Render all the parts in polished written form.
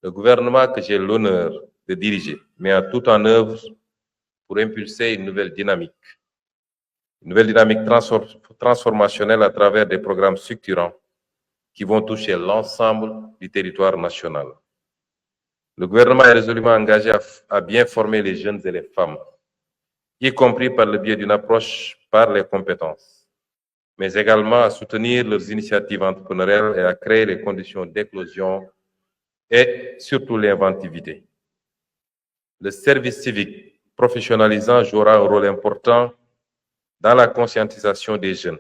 Le gouvernement que j'ai l'honneur de diriger met tout en œuvre pour impulser une nouvelle dynamique transformationnelle à travers des programmes structurants qui vont toucher l'ensemble du territoire national. Le gouvernement est résolument engagé à bien former les jeunes et les femmes, y compris par le biais d'une approche par les compétences, mais également à soutenir leurs initiatives entrepreneuriales et à créer les conditions d'éclosion et surtout l'inventivité. Le service civique professionnalisant jouera un rôle important dans la conscientisation des jeunes.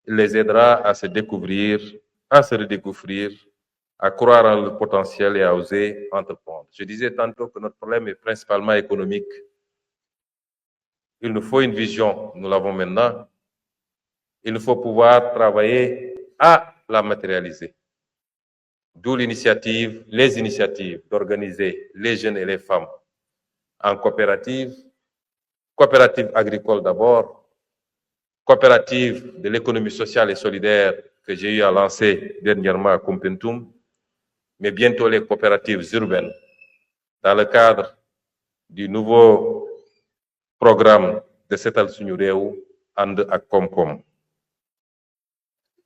Il les aidera à se découvrir, à se redécouvrir, à croire en leur potentiel et à oser entreprendre. Je disais tantôt que notre problème est principalement économique. Il nous faut une vision, nous l'avons maintenant. Il nous faut pouvoir travailler à la matérialiser. D'où les initiatives d'organiser les jeunes et les femmes en coopérative agricole d'abord, coopérative de l'économie sociale et solidaire que j'ai eu à lancer dernièrement à Kumpentum, mais bientôt les coopératives urbaines dans le cadre du nouveau programme de Setal Suñu Réew And ak Komkom.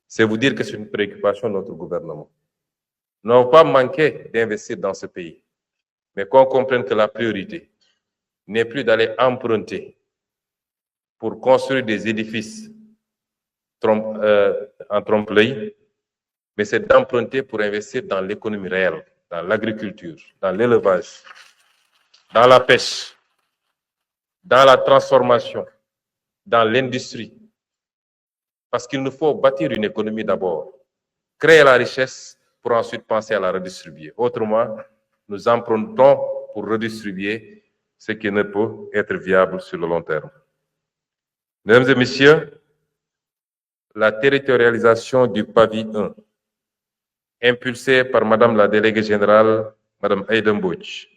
C'est vous dire que c'est une préoccupation de notre gouvernement. Nous n'avons pas manqué d'investir dans ce pays, mais qu'on comprenne que la priorité n'est plus d'aller emprunter pour construire des édifices en trompe-l'œil, mais c'est d'emprunter pour investir dans l'économie réelle, dans l'agriculture, dans l'élevage, dans la pêche, dans la transformation, dans l'industrie. Parce qu'il nous faut bâtir une économie d'abord, créer la richesse pour ensuite penser à la redistribuer. Autrement, nous empruntons pour redistribuer ce qui ne peut être viable sur le long terme. Mesdames et messieurs, la territorialisation du PAVI 1, impulsée par Madame la déléguée générale, Madame Aïda Mbodj,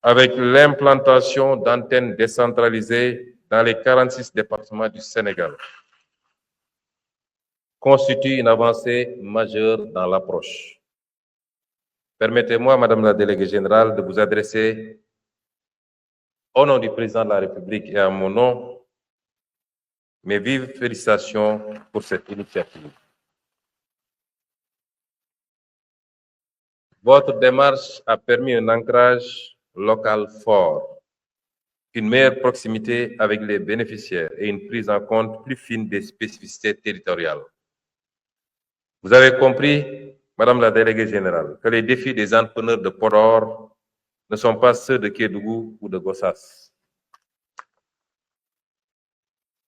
avec l'implantation d'antennes décentralisées dans les 46 départements du Sénégal, constitue une avancée majeure dans l'approche. Permettez-moi, Madame la déléguée générale, de vous adresser, au nom du Président de la République et à mon nom, mes vives félicitations pour cette initiative. Votre démarche a permis un ancrage local fort, une meilleure proximité avec les bénéficiaires et une prise en compte plus fine des spécificités territoriales. Vous avez compris, Madame la déléguée générale, que les défis des entrepreneurs de Podor ne sont pas ceux de Kédougou ou de Gossas.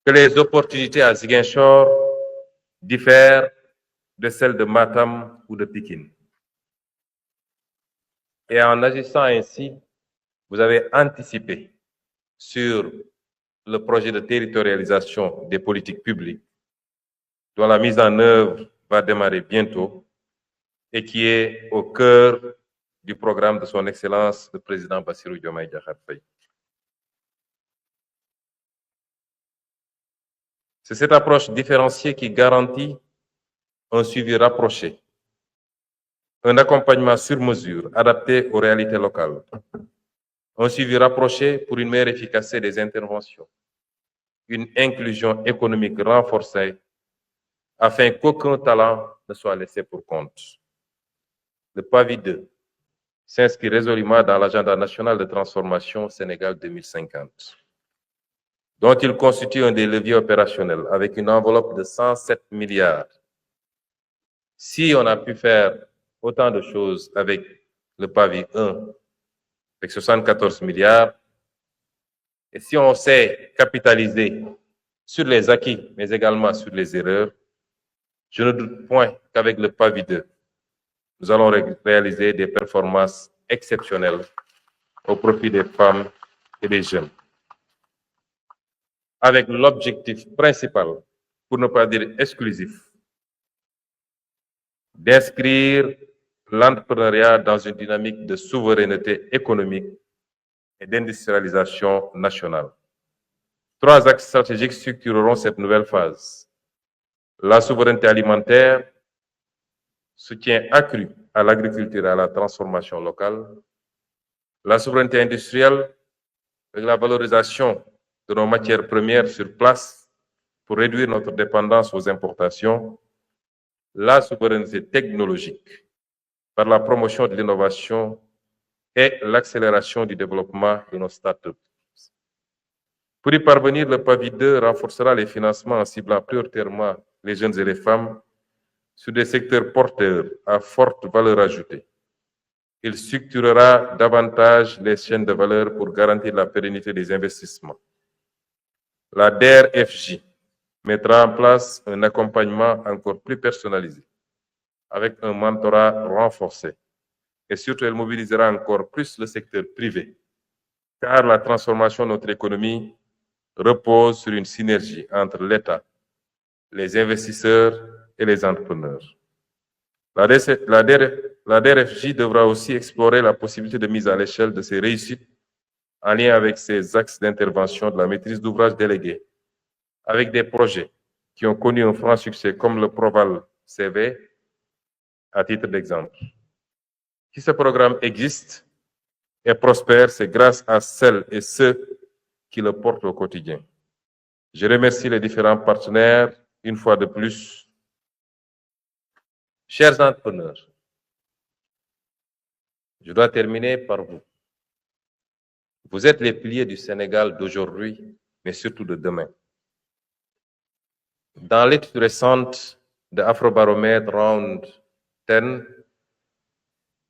Que les opportunités à Ziguinchor diffèrent de celles de Matam ou de Pikine. Et en agissant ainsi, vous avez anticipé sur le projet de territorialisation des politiques publiques dont la mise en œuvre va démarrer bientôt et qui est au cœur du programme de son Excellence le Président Bassirou Diomaye Diakhar Faye. C'est cette approche différenciée qui garantit un suivi rapproché, un accompagnement sur mesure adapté aux réalités locales, un suivi rapproché pour une meilleure efficacité des interventions, une inclusion économique renforcée afin qu'aucun talent ne soit laissé pour compte. Le PAVI 2 s'inscrit résolument dans l'agenda national de transformation Sénégal 2050, dont il constitue un des leviers opérationnels avec une enveloppe de 107 milliards. Si on a pu faire autant de choses avec le PAVI 1, avec 74 milliards, et si on sait capitaliser sur les acquis, mais également sur les erreurs, je ne doute point qu'avec le PAVI 2, nous allons réaliser des performances exceptionnelles au profit des femmes et des jeunes. Avec l'objectif principal, pour ne pas dire exclusif, d'inscrire l'entrepreneuriat dans une dynamique de souveraineté économique et d'industrialisation nationale. 3 axes stratégiques structureront cette nouvelle phase. La souveraineté alimentaire, soutien accru à l'agriculture et à la transformation locale, la souveraineté industrielle avec la valorisation de nos matières premières sur place pour réduire notre dépendance aux importations, la souveraineté technologique par la promotion de l'innovation et l'accélération du développement de nos startups. Pour y parvenir, le PAVI 2 renforcera les financements en ciblant prioritairement les jeunes et les femmes sur des secteurs porteurs à forte valeur ajoutée. Il structurera davantage les chaînes de valeur pour garantir la pérennité des investissements. La DER/FJ mettra en place un accompagnement encore plus personnalisé, avec un mentorat renforcé. Et surtout, elle mobilisera encore plus le secteur privé, car la transformation de notre économie repose sur une synergie entre l'État, les investisseurs et les entrepreneurs. La DER/FJ devra aussi explorer la possibilité de mise à l'échelle de ces réussites en lien avec ses axes d'intervention de la maîtrise d'ouvrage déléguée, avec des projets qui ont connu un franc succès comme le Proval CV, à titre d'exemple. Si ce programme existe et prospère, c'est grâce à celles et ceux qui le portent au quotidien. Je remercie les différents partenaires une fois de plus. Chers entrepreneurs, je dois terminer par vous. Vous êtes les piliers du Sénégal d'aujourd'hui, mais surtout de demain. Dans l'étude récente de Afrobaromètre Round 10,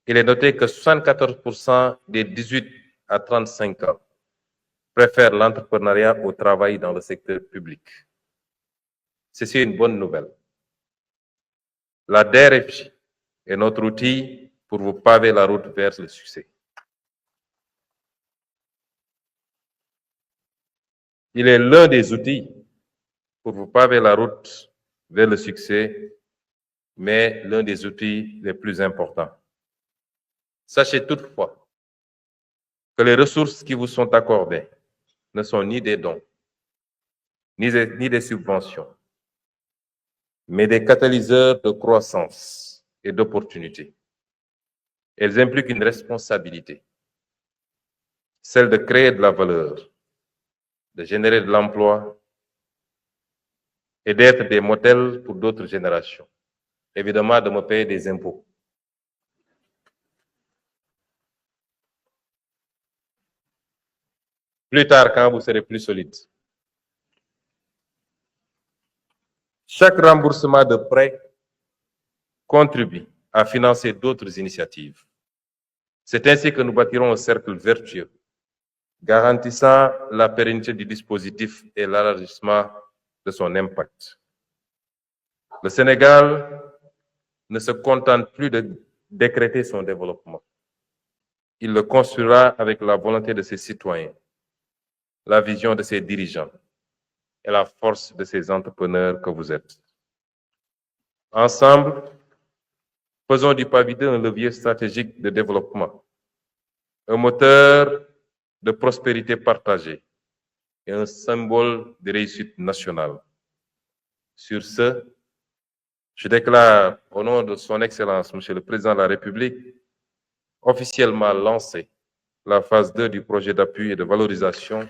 il est noté que 74% des 18 à 35 ans préfèrent l'entrepreneuriat au travail dans le secteur public. C'est une bonne nouvelle. La DER/FJ est notre outil pour vous paver la route vers le succès. Il est l'un des outils pour vous paver la route vers le succès, mais l'un des outils les plus importants. Sachez toutefois que les ressources qui vous sont accordées ne sont ni des dons, ni des subventions, mais des catalyseurs de croissance et d'opportunités. Elles impliquent une responsabilité, celle de créer de la valeur, de générer de l'emploi et d'être des modèles pour d'autres générations. Évidemment, de me payer des impôts. Plus tard, quand vous serez plus solide. Chaque remboursement de prêt contribue à financer d'autres initiatives. C'est ainsi que nous bâtirons un cercle vertueux, garantissant la pérennité du dispositif et l'élargissement de son impact. Le Sénégal ne se contente plus de décréter son développement. Il le construira avec la volonté de ses citoyens, la vision de ses dirigeants et la force de ces entrepreneurs que vous êtes. Ensemble, faisons du PAVI 2 un levier stratégique de développement, un moteur de prospérité partagée et un symbole de réussite nationale. Sur ce, je déclare au nom de son Excellence, Monsieur le Président de la République, officiellement lancé la phase 2 du projet d'appui et de valorisation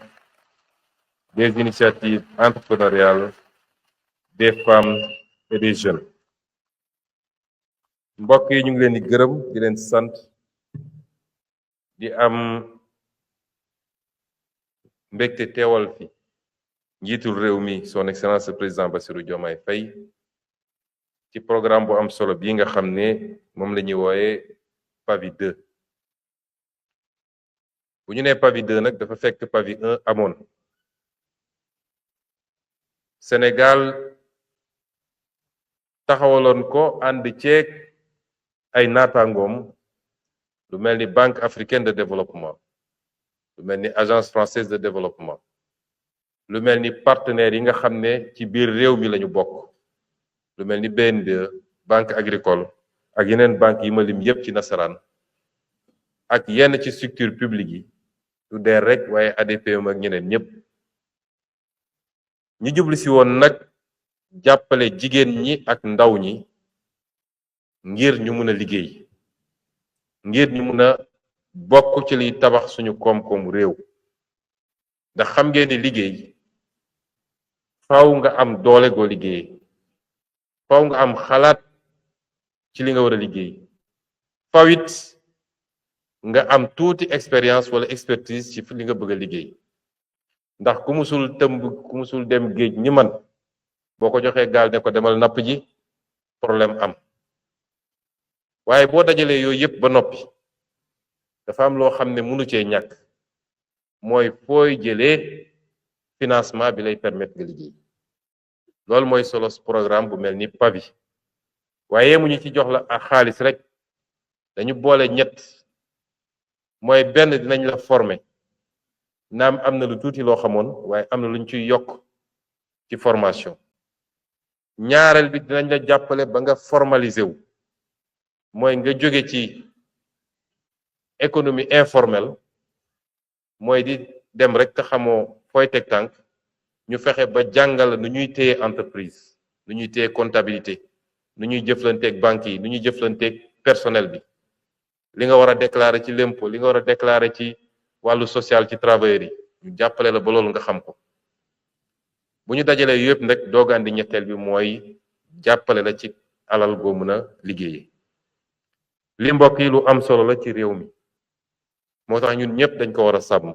des initiatives entrepreneuriales des femmes et des jeunes. mbokk yi ñu ngi leen di gërëm di leen sant di am mbégte teewal fi njiitul réew mi son Excellence le président Bassirou Diomaye Faye ci programme bu am solo bii nga xam ne moom la ñuy wooye PAVI 2. bu ñu nee PAVI 2 nag dafa fekk PAVI 1 amoon. Sénégal taxawaloon ko ànd ceeg ay naataangoom lu mel ni Banque africaine de développement, lu mel ni Agence française de développement, lu mel ni partenaires yi nga xam ne ci biir réew mi lañu bokk, lu mel ni BNDE, Banque agricole ak yeneen banque yi ma lim yépp ci nasaraan ak yenn ci structure publique yi du DER rek waaye ADPM ak ñeneen ñépp ñi jublu si woon nag jàppale jigéen ñi ak ndaw ñi ngir ñu mun a liggéey ngir ñu mun a bokk ci liy tabax suñu koom-koomu réew ndax xam ngeen ni liggéey faaw nga am doole goo liggéey faaw nga am xalaat ci li nga war a liggéey faaw it nga am tuuti expérience wala expertise ci li nga bëgg a liggéey ndax ku musul dem géej ñi man boo ko joxee gaal ne ko demal napp ji problème am waaye boo dajalee yooyu yëpp ba noppi dafa am loo xam ne mënu cee ñàkk mooy fooy jëlee financement bi lay permettre nga liggéey loolu mooy solo programme bu mel ni PAVI waaye mu ñu ci jox la ak xaalis rek dañu boole ñett mooy benn dinañ la former naam am na lu tuuti loo xamoon waaye am na luñ ciy yokk ci formation ñaareel bi dinañ la jàppale ba nga formaliser wu mooy nga jóge ci économie informelle mooy di dem rek te xamoo fooy teg tànk ñu fexe ba jàngal nu ñuy téye entreprise nu ñuy téye comptabilité nu ñuy jëflanteeg banques yi nu ñuy jëflanteeg personnel bi li nga war a déclarer ci l'impôt li nga war a déclarer ci wàllu social ci travailleurs yi ñu jàppale la ba loolu nga xam ko bu ñu dajalee yëpp nag doog andi ñetteel bi mooy jàppale la ci alal goo mën a liggéeyee li mbokk yi lu am solo la ci réew mi moo tax ñun ñëpp dañ ko war a sàmm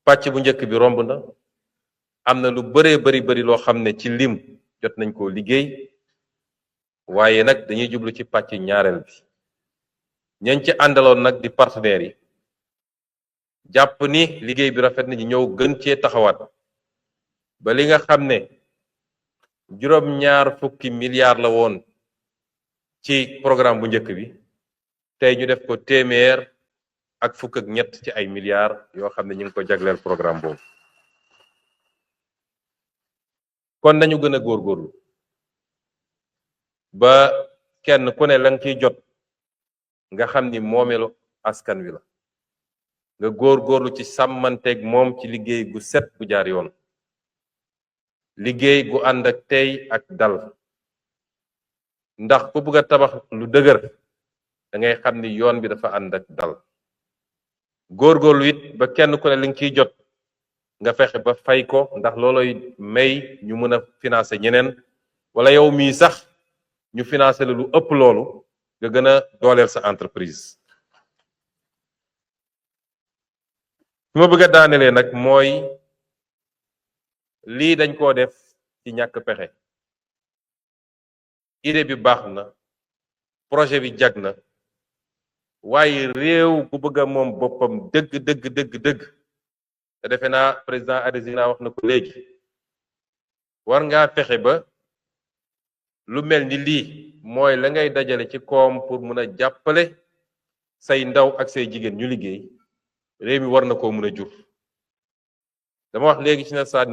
pàcc bu njëkk bi romb na am na lu bari loo xam ne ci lim jot nañ koo liggéey waaye nag dañuy jublu ci pàcc ñaareel bi ñañ ci àndaloon nag di partenaires yi jàpp ni liggéey bi rafet na ñu ñëw gën cee taxawaat ba li nga xam ne juróom-ñaar fukki milliards la woon ci programme bu njëkk bi tey ñu def ko téeméer ak fukk ak ñett ci ay milliards yoo xam ne ñu ngi ko jagleel programme boobu kon nañu gën a góorgóorlu ba kenn ku ne la nga ciy jot nga xam ni moomeelu askan wi la nga góorgóorlu ci sàmmanteeg moom ci liggéey gu set gu jaar yoon liggéey gu ànd ak tey ak dal ndax ku bëgg a tabax lu dëgër da ngay xam ni yoon bi dafa ànd ak dal góorgóorlu it ba kenn ku ne li nga ciy jot nga fexe ba fay ko ndax looloy may ñu mën a financer ñeneen wala yow mii sax ñu financer la lu ëpp loolu nga gën a dooleel sa entreprise. fi ma bëgg a daanelee nag mooy lii dañ koo def ci ñàkk pexe idée bi baax na projet bi jag na waaye réew ku bëgg a moom boppam dëgg te defe naa président Adesina wax na ko léegi war ngaa fexe ba lu mel ni lii mooy la ngay dajale ci koom pour mun a jàppale say ndaw ak say jigéen ñu liggéey réew mi war na koo mun a jur dama wax léegi ci na saat